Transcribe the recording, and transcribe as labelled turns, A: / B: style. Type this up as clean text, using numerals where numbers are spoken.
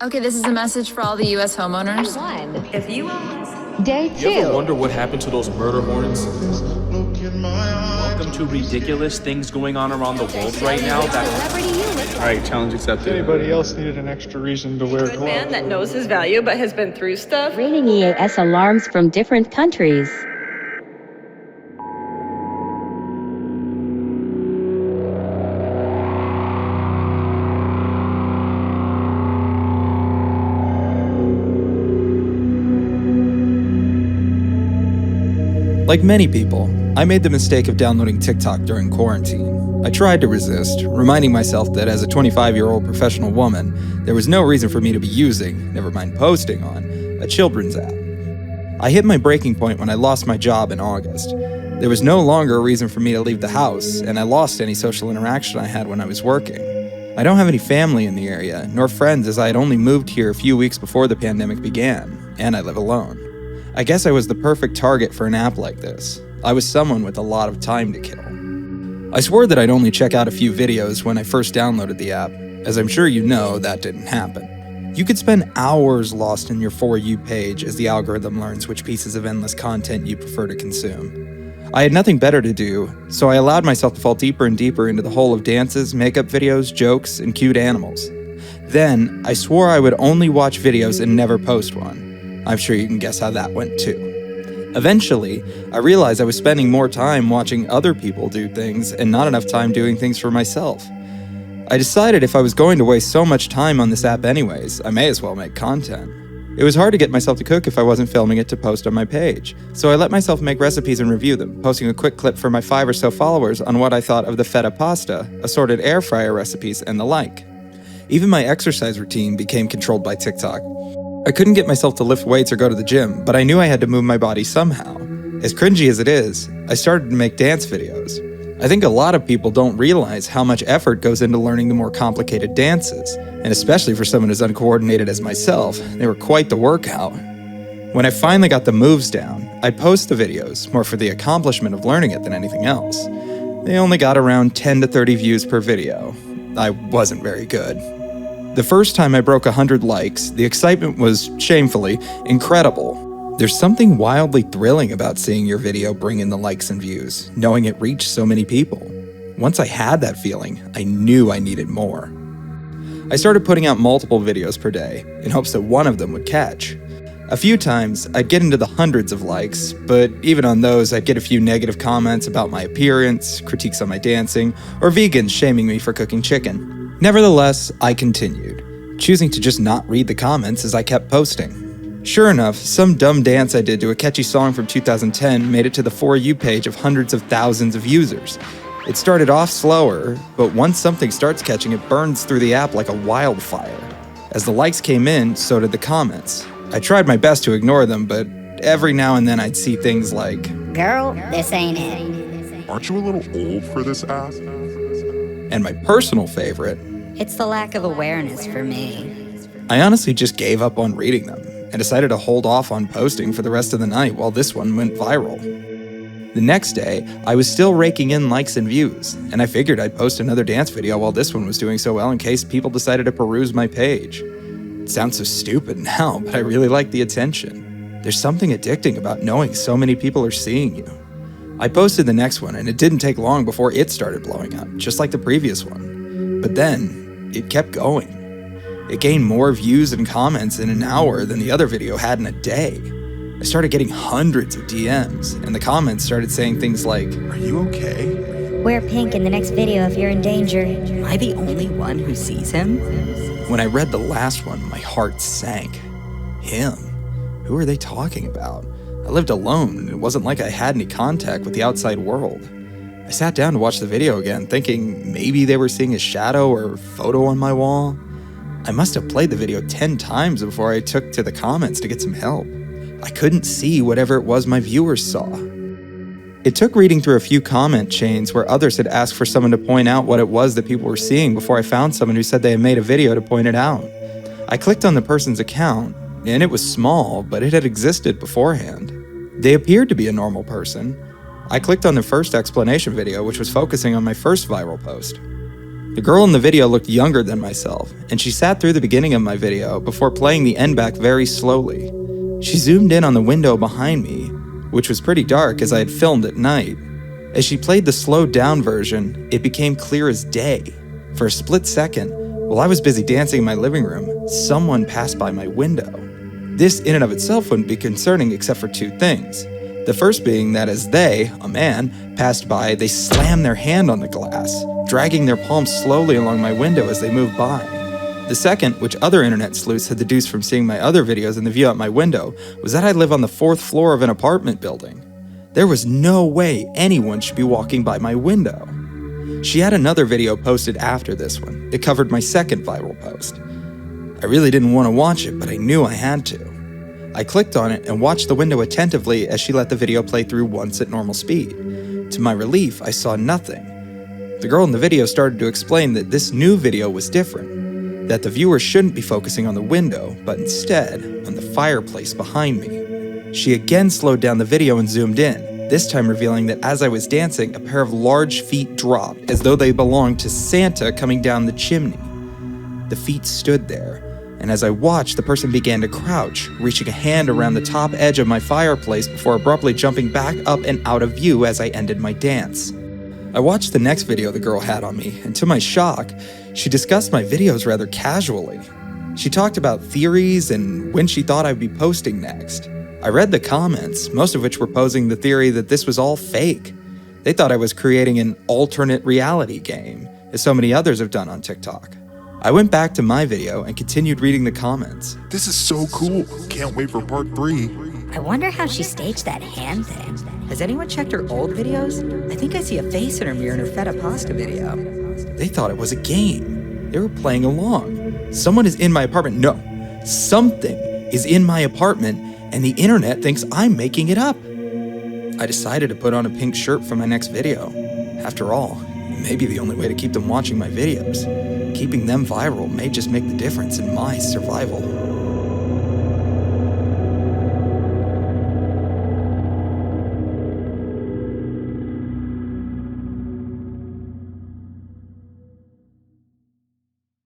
A: Okay, this is a message for all the U.S. homeowners.
B: If you own
C: Day 2.
D: You ever wonder what happened to those murder hornets?
E: Welcome to ridiculous things going on around the world right now.
D: Alright, challenge accepted.
F: Anybody else needed an extra reason to wear
B: good
F: gloves?
B: man that knows his value but has been through stuff.
C: Raining EAS alarms from different countries.
G: Like many people, I made the mistake of downloading TikTok during quarantine. I tried to resist, reminding myself that as a 25-year-old professional woman, there was no reason for me to be using, never mind posting on, a children's app. I hit my breaking point when I lost my job in August. There was no longer a reason for me to leave the house, and I lost any social interaction I had when I was working. I don't have any family in the area, nor friends, as I had only moved here a few weeks before the pandemic began, and I live alone. I guess I was the perfect target for an app like this. I was someone with a lot of time to kill. I swore that I'd only check out a few videos when I first downloaded the app. As I'm sure you know, that didn't happen. You could spend hours lost in your For You page as the algorithm learns which pieces of endless content you prefer to consume. I had nothing better to do, so I allowed myself to fall deeper and deeper into the hole of dances, makeup videos, jokes, and cute animals. Then, I swore I would only watch videos and never post one. I'm sure you can guess how that went too. Eventually, I realized I was spending more time watching other people do things and not enough time doing things for myself. I decided if I was going to waste so much time on this app anyways, I may as well make content. It was hard to get myself to cook if I wasn't filming it to post on my page, so I let myself make recipes and review them, posting a quick clip for my 5 or so followers on what I thought of the feta pasta, assorted air fryer recipes, and the like. Even my exercise routine became controlled by TikTok. I couldn't get myself to lift weights or go to the gym, but I knew I had to move my body somehow. As cringy as it is, I started to make dance videos. I think a lot of people don't realize how much effort goes into learning the more complicated dances, and especially for someone as uncoordinated as myself, they were quite the workout. When I finally got the moves down, I'd post the videos, more for the accomplishment of learning it than anything else. They only got around 10 to 30 views per video. I wasn't very good. The first time I broke 100 likes, the excitement was, shamefully, incredible. There's something wildly thrilling about seeing your video bring in the likes and views, knowing it reached so many people. Once I had that feeling, I knew I needed more. I started putting out multiple videos per day, in hopes that one of them would catch. A few times, I'd get into the hundreds of likes, but even on those, I'd get a few negative comments about my appearance, critiques on my dancing, or vegans shaming me for cooking chicken. Nevertheless, I continued, choosing to just not read the comments as I kept posting. Sure enough, some dumb dance I did to a catchy song from 2010 made it to the For You page of hundreds of thousands of users. It started off slower, but once something starts catching, it burns through the app like a wildfire. As the likes came in, so did the comments. I tried my best to ignore them, but every now and then I'd see things like,
H: "Girl, this ain't it."
I: "Aren't you a little old for this app?"
G: And my personal favorite,
H: "It's the lack of awareness for me."
G: I honestly just gave up on reading them and decided to hold off on posting for the rest of the night while this one went viral. The next day, I was still raking in likes and views, and I figured I'd post another dance video while this one was doing so well in case people decided to peruse my page. It sounds so stupid now, but I really like the attention. There's something addicting about knowing so many people are seeing you. I posted the next one, and it didn't take long before it started blowing up, just like the previous one. But then, it kept going. It gained more views and comments in an hour than the other video had in a day. I started getting hundreds of DMs, and the comments started saying things like,
I: "Are you okay?
H: Wear pink in the next video if you're in danger."
B: Am I the only one who sees him?
G: When I read the last one, my heart sank. Him? Who are they talking about? I lived alone, and it wasn't like I had any contact with the outside world. I sat down to watch the video again, thinking maybe they were seeing a shadow or photo on my wall. I must have played the video 10 times before I took to the comments to get some help. I couldn't see whatever it was my viewers saw. It took reading through a few comment chains where others had asked for someone to point out what it was that people were seeing before I found someone who said they had made a video to point it out. I clicked on the person's account, and it was small, but it had existed beforehand. They appeared to be a normal person. I clicked on the first explanation video, which was focusing on my first viral post. The girl in the video looked younger than myself, and she sat through the beginning of my video before playing the end back very slowly. She zoomed in on the window behind me, which was pretty dark as I had filmed at night. As she played the slowed down version, it became clear as day. For a split second, while I was busy dancing in my living room, someone passed by my window. This in and of itself wouldn't be concerning except for two things. The first being that as they, a man, passed by, they slammed their hand on the glass, dragging their palms slowly along my window as they moved by. The second, which other internet sleuths had deduced from seeing my other videos and the view out my window, was that I live on the 4th floor of an apartment building. There was no way anyone should be walking by my window. She had another video posted after this one. It covered my second viral post. I really didn't want to watch it, but I knew I had to. I clicked on it and watched the window attentively as she let the video play through once at normal speed. To my relief, I saw nothing. The girl in the video started to explain that this new video was different, that the viewer shouldn't be focusing on the window, but instead on the fireplace behind me. She again slowed down the video and zoomed in, this time revealing that as I was dancing, a pair of large feet dropped as though they belonged to Santa coming down the chimney. The feet stood there, and as I watched, the person began to crouch, reaching a hand around the top edge of my fireplace before abruptly jumping back up and out of view as I ended my dance. I watched the next video the girl had on me, and to my shock, she discussed my videos rather casually. She talked about theories and when she thought I'd be posting next. I read the comments, most of which were posing the theory that this was all fake. They thought I was creating an alternate reality game, as so many others have done on TikTok. I went back to my video and continued reading the comments.
I: This is so cool. Can't wait for part 3.
B: I wonder how she staged that hand thing. Has anyone checked her old videos? I think I see a face in her mirror in her feta pasta video.
G: They thought it was a game. They were playing along. Someone is in my apartment. No, something is in my apartment, and the internet thinks I'm making it up. I decided to put on a pink shirt for my next video. After all, it may be the only way to keep them watching my videos. Keeping them viral may just make the difference in my survival.